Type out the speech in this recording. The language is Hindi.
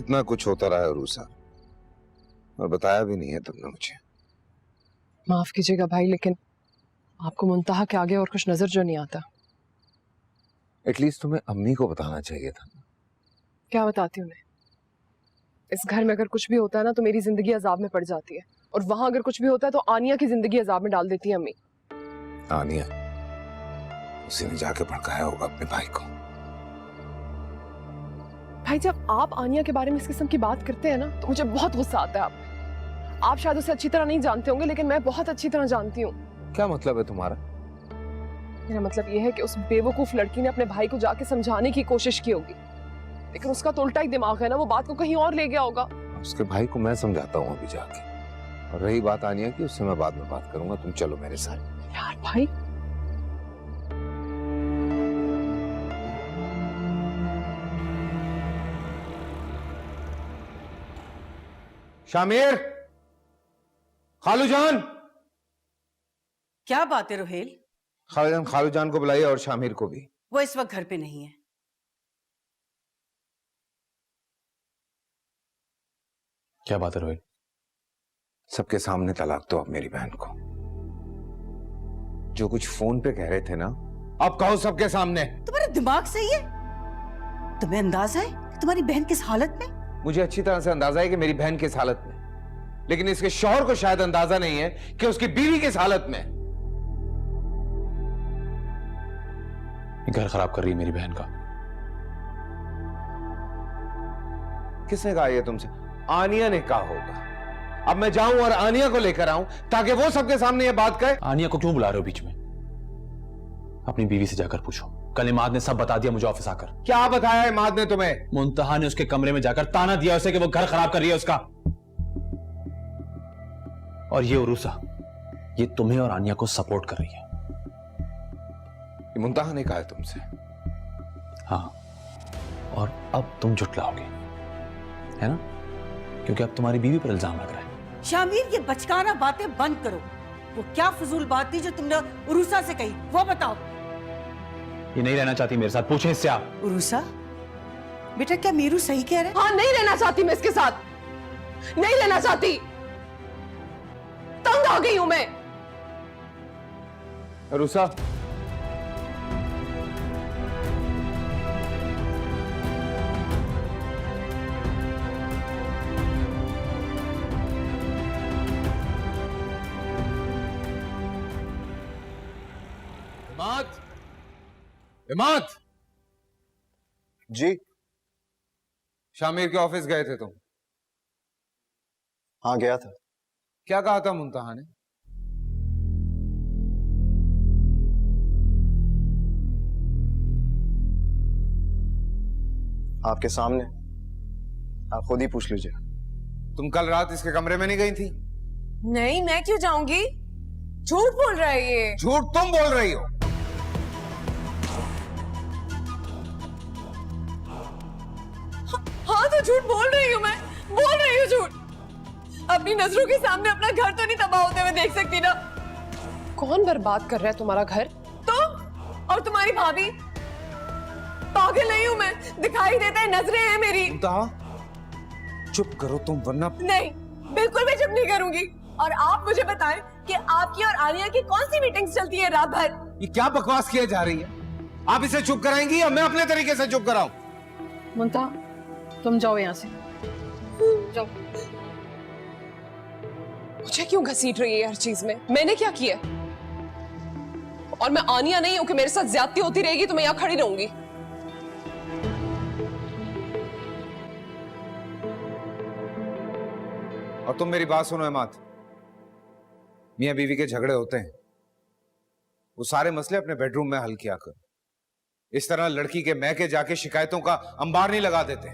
कितना कुछ होता रहा है रूसा, और बताया भी नहीं है तुमने मुझे। माफ कीजिएगा भाई, लेकिन आपको मुंतहा के आगे और कुछ नजर जो नहीं आता। एटलीस्ट तुम्हें अम्मी को बताना चाहिए था। क्या बताती हूँ मैं? इस घर में अगर कुछ भी होता है ना तो मेरी जिंदगी अजाब में पड़ जाती है, और वहां अगर कुछ भी होता है तो आनिया की जिंदगी अजाब में डाल देती है अम्मी। आनिया, उसी ने जाके भड़काया होगा अपने भाई को। भाई जब आप आनिया के बारे में इस किस्म की बात करते हैं ना तो मुझे बहुत गुस्सा आता है आप पे। आप शायद उसे अच्छी तरह नहीं जानते होंगे, लेकिन मैं बहुत अच्छी तरह जानती हूँ। क्या मतलब है तुम्हारा? मेरा मतलब यह है कि उस बेवकूफ लड़की ने अपने भाई को जाके समझाने की कोशिश की होगी, लेकिन उसका तो उल्टा ही दिमाग है ना, वो बात को कहीं और ले गया होगा। उसके भाई को मैं समझाता हूँ अभी जाके। और रही बात आनिया की, उससे मैं बाद में बात करूंगा। तुम चलो मेरे साथ। यार भाई, शामिर, खालूजान। क्या बात है रोहेल? खालूजान, खालूजान को बुलाइए और शामिर को भी। वो इस वक्त घर पे नहीं है। क्या बात है रोहित? सबके सामने तलाक दो अब मेरी बहन को। जो कुछ फोन पे कह रहे थे ना, अब कहो सबके सामने। तुम्हारा दिमाग सही है? तुम्हें अंदाजा है कि तुम्हारी बहन किस हालत में? मुझे अच्छी तरह से अंदाजा है कि मेरी बहन किस हालत में, लेकिन इसके शौहर को शायद अंदाजा नहीं है कि उसकी बीवी किस हालत में। घर खराब कर रही है मेरी बहन का। किसने कहा ये तुमसे? आनिया ने कहा होगा। अब मैं जाऊं और आनिया को लेकर आऊं ताकि वो सबके सामने ये बात कहे। आनिया को क्यों बुला रहे हो बीच में? अपनी बीवी से जाकर पूछो। कल इमाद ने सब बता दिया मुझे ऑफिस आकर। क्या बताया इमाद ने तुम्हें? मुंतहा ने उसके कमरे में जाकर ताना दिया उसे कि वो घर खराब कर रही है उसका। और ये उरूसा, ये तुम्हें और आनिया को सपोर्ट कर रही है। ये मुंतहा ने कहा है तुमसे? हाँ, और अब तुम झुटलाओगे, है ना? क्योंकि अब तुम्हारी बीवी पर इल्जाम लग रहा है। शामिर, ये बचकाना बातें बंद करो। वो क्या फजूल बात थी जो तुमने उरूसा से कही, वो बताओ। ये नहीं रहना चाहती मेरे साथ, पूछें इससे आप। उरूसा बेटा, क्या मीरू सही कह रहा है? हाँ, नहीं रहना चाहती मैं इसके साथ, नहीं रहना चाहती। तंग आ गई हूं मैं। रूसा, इमाद, इमाद जी। शामिर के ऑफिस गए थे तुम? हाँ गया था। क्या कहा था मुंतहा ने? आपके सामने, आप खुद ही पूछ लीजिए। तुम कल रात इसके कमरे में नहीं गई थी? नहीं, मैं क्यों जाऊंगी? झूठ बोल रहा है ये। झूठ तुम बोल रही हो। हाँ तो झूठ बोल रही हूँ, मैं बोल रही हूँ झूठ। अपनी नजरों के सामने अपना घर तो नहीं तबाह होते हुए देख सकती ना। कौन बर्बाद कर रहा है तुम्हारा घर? तुम और तुम्हारी भाभी। पागल नहीं हूँ मैं, दिखाई देता है, नजरें हैं मेरी। मुंतहा, चुप करो तुम, वरना। नहीं, बिल्कुल भी चुप नहीं करूंगी। और आप मुझे बताएं कि आपकी और आलिया की कौन सी मीटिंग्स चलती है रात भर? ये क्या बकवास किए जा रही है? आप इसे चुप कराएंगी या मैं अपने तरीके से चुप कराऊं? मुंतहा, तुम जाओ यहाँ से, जाओ। मुझे क्यों घसीट रही है हर चीज में? मैंने क्या किया? और मैं आनिया नहीं हूं कि मेरे साथ ज्यादती होती रहेगी तो मैं यहाँ खड़ी रहूंगी। और तुम मेरी बात सुनो इमाद, मियां बीवी के झगड़े होते हैं, वो सारे मसले अपने बेडरूम में हल किया करो। इस तरह लड़की के मैके जाके शिकायतों का अंबार नहीं लगा देते।